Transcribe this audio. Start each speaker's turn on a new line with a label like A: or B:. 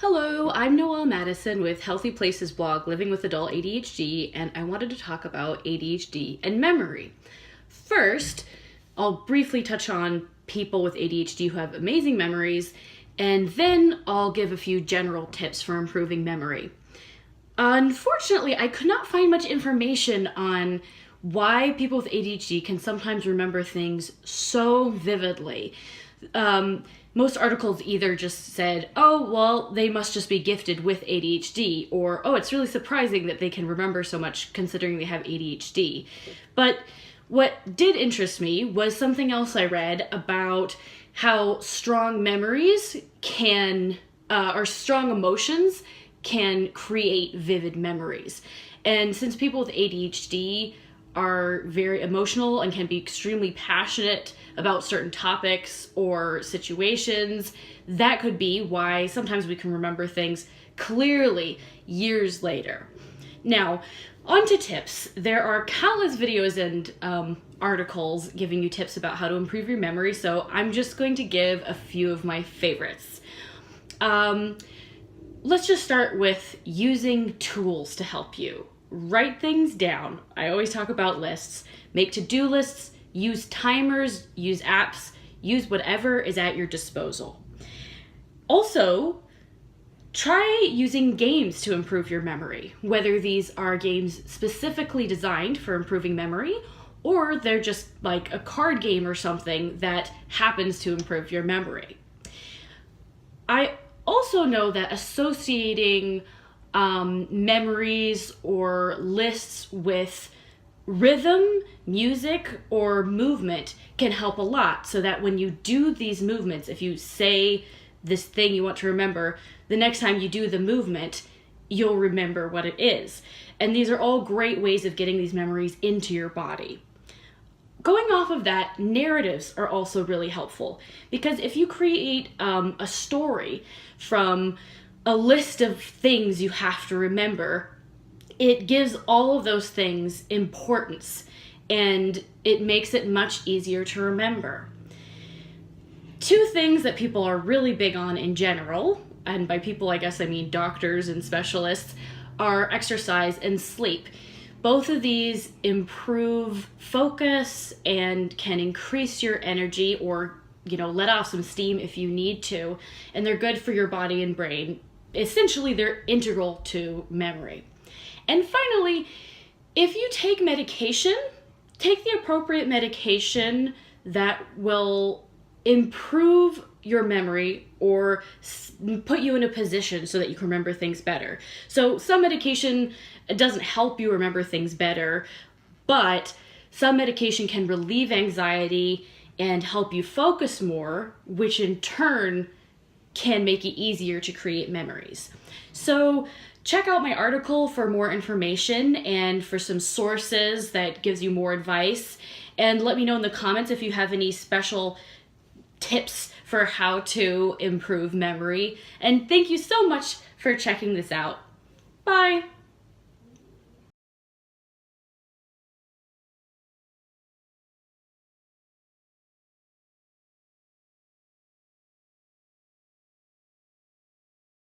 A: Hello, I'm Noelle Matteson with HealthyPlace's blog, Living with Adult ADHD, and I wanted to talk about ADHD and memory. First, I'll briefly touch on people with ADHD who have amazing memories, and then I'll give a few general tips for improving memory. Unfortunately, I could not find much information on why people with ADHD can sometimes remember things so vividly. Most articles either just said, oh, well, they must just be gifted with ADHD, or, oh, it's really surprising that they can remember so much considering they have ADHD. But what did interest me was something else I read about how strong memories can, or strong emotions can create vivid memories. And since people with ADHD are very emotional and can be extremely passionate about certain topics or situations, that could be why sometimes we can remember things clearly years later. Now, on to tips. There are countless videos and articles giving you tips about how to improve your memory, so I'm just going to give a few of my favorites. Let's just start with using tools to help you. Write things down. I always talk about lists. Make to-do lists, use timers, use apps, use whatever is at your disposal. Also, try using games to improve your memory, whether these are games specifically designed for improving memory or they're just like a card game or something that happens to improve your memory. I also know that associating memories or lists with rhythm, music, or movement can help a lot, so that when you do these movements, if you say this thing you want to remember, the next time you do the movement, you'll remember what it is. And these are all great ways of getting these memories into your body. Going off of that, narratives are also really helpful, because if you create a story from a list of things you have to remember, it gives all of those things importance and it makes it much easier to remember. Two things that people are really big on in general, and by people I guess I mean doctors and specialists, are exercise and sleep. Both of these improve focus and can increase your energy, or let off some steam if you need to, and they're good for your body and brain. Essentially, they're integral to memory. And finally, if you take medication, take the appropriate medication that will improve your memory or put you in a position so that you can remember things better. So some medication doesn't help you remember things better, but some medication can relieve anxiety and help you focus more, which in turn can make it easier to create memories. So check out my article for more information and for some sources that gives you more advice. And let me know in the comments if you have any special tips for how to improve memory. And thank you so much for checking this out. Bye.